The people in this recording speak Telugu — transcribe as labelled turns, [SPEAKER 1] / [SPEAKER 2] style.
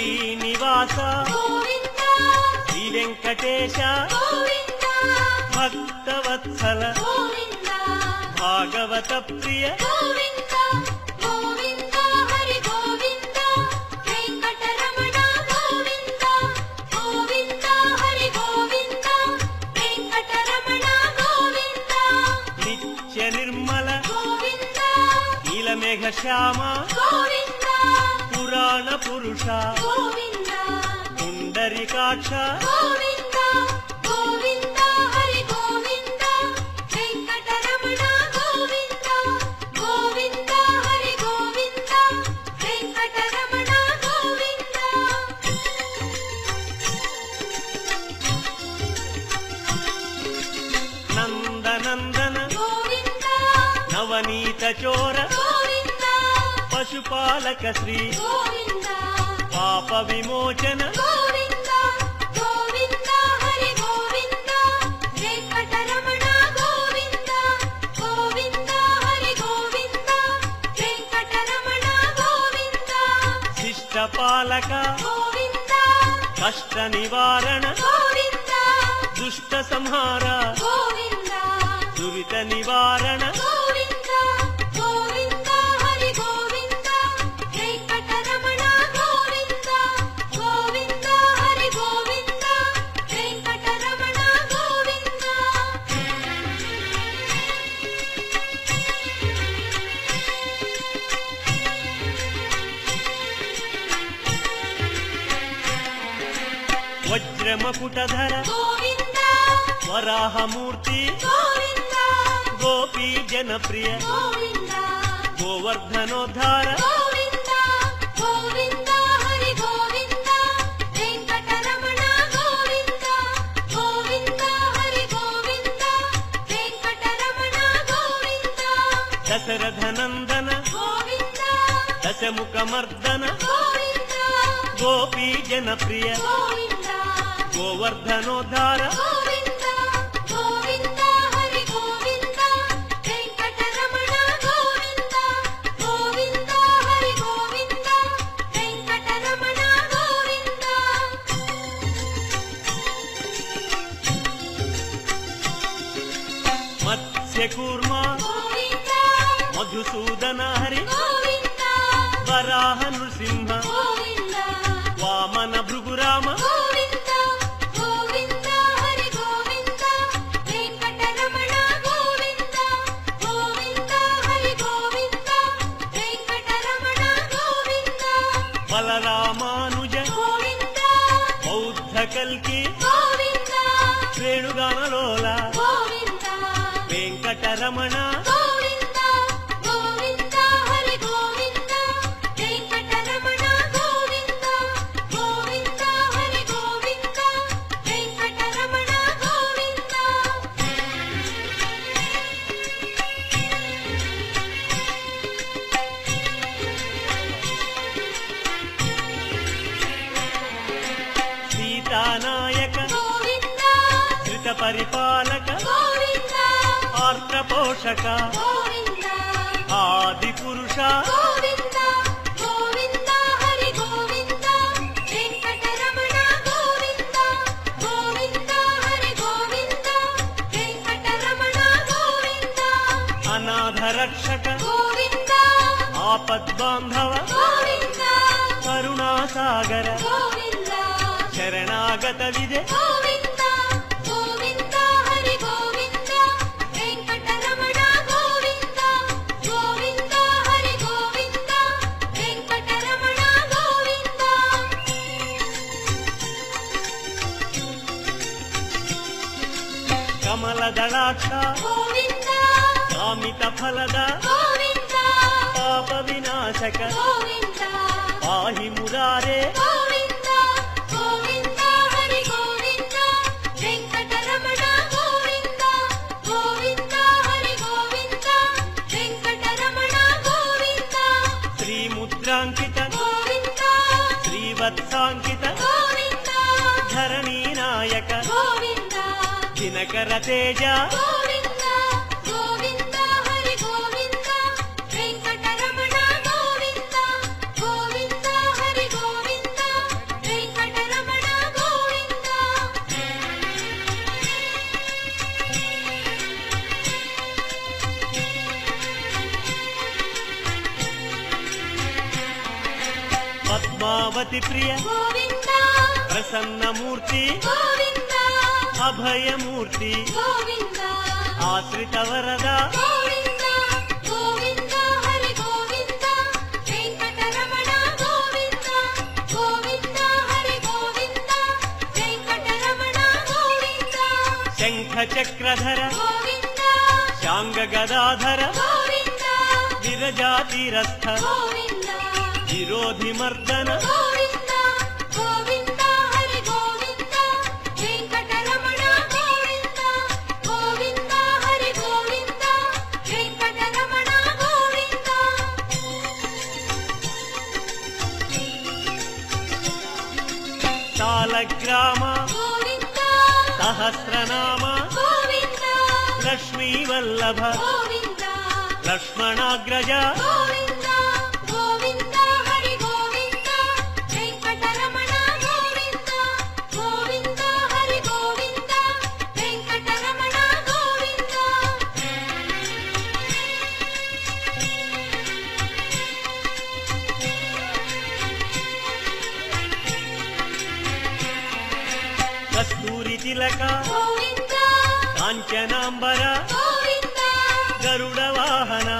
[SPEAKER 1] శ్రీనివాస శ్రీ వెంకటేశ భక్తవత్సల భాగవత ప్రియ నిత్య నిర్మల నీలమేఘ శ్యామ పురాణ పురుష పుండరీకాక్ష నందనందన నవనీత చోర పశుపాలక శ్రీ పాప విమోచన శిష్టపాలక కష్ట నివారణ దుష్ట సంహార దురిత నివారణ వజ్రమకుటధర వరాహమూర్తి గోపీ జనప్రియ గోవర్ధనోద్ధార దశరథనందన దశముఖమర్దన గోపీ జనప్రియ గోవర్ధనోద్ధార మత్స్యకూర్మ మధుసూదన హరి వరాహ నృసింహ వామన భృగురామ బలరామానుజ బౌద్ధ కల్కి శ్రేణుగానలోల వెంకటరమణ సీతానాయక శ్రిత పరిపాలక ఆర్త పోషక ఆది పురుష అనాథ రక్షక ఆపద్బాంధవ కరుణాసాగర శరణాగత విజయ కమలదళాక్ష కామిత ఫలద పాప వినాశక పాహి మురారే శ్రీముద్రాంకిత శ్రీవత్సాంకిత ధరణీ నాయక దినకర తేజ పద్మావతి ప్రియ
[SPEAKER 2] గోవింద
[SPEAKER 1] ప్రసన్నమూర్తి
[SPEAKER 2] గోవింద
[SPEAKER 1] అభయమూర్తి
[SPEAKER 2] గోవింద
[SPEAKER 1] ఆశ్రిత వరద
[SPEAKER 2] గోవింద గోవింద హరి గోవింద వెంకటరమణ గోవింద గోవింద హరి గోవింద వెంకటరమణ గోవింద
[SPEAKER 1] శంఖ చక్రధర
[SPEAKER 2] గోవింద
[SPEAKER 1] శాంగ గదాధర
[SPEAKER 2] గోవింద
[SPEAKER 1] విరజాతిరస్థ
[SPEAKER 2] గోవింద
[SPEAKER 1] విరోధి మర్దన
[SPEAKER 2] గోవింద గోవింద హరి గోవింద వెంకటరమణ గోవింద గోవింద హరి గోవింద వెంకటరమణ గోవింద
[SPEAKER 1] సాలగ్రామ
[SPEAKER 2] గోవింద
[SPEAKER 1] సహస్రనామ
[SPEAKER 2] గోవింద
[SPEAKER 1] లక్ష్మీ వల్లభ
[SPEAKER 2] గోవింద
[SPEAKER 1] లక్ష్మణాగ్రజ
[SPEAKER 2] గోవింద గోవింద హరి గోవింద వెంకటరమణ గోవింద గోవింద హరి గోవింద వెంకటరమణ గోవింద
[SPEAKER 1] కస్తూరి తిలక
[SPEAKER 2] గోవింద
[SPEAKER 1] కాంచనాంబర
[SPEAKER 2] గోవింద
[SPEAKER 1] గరుడ వాహన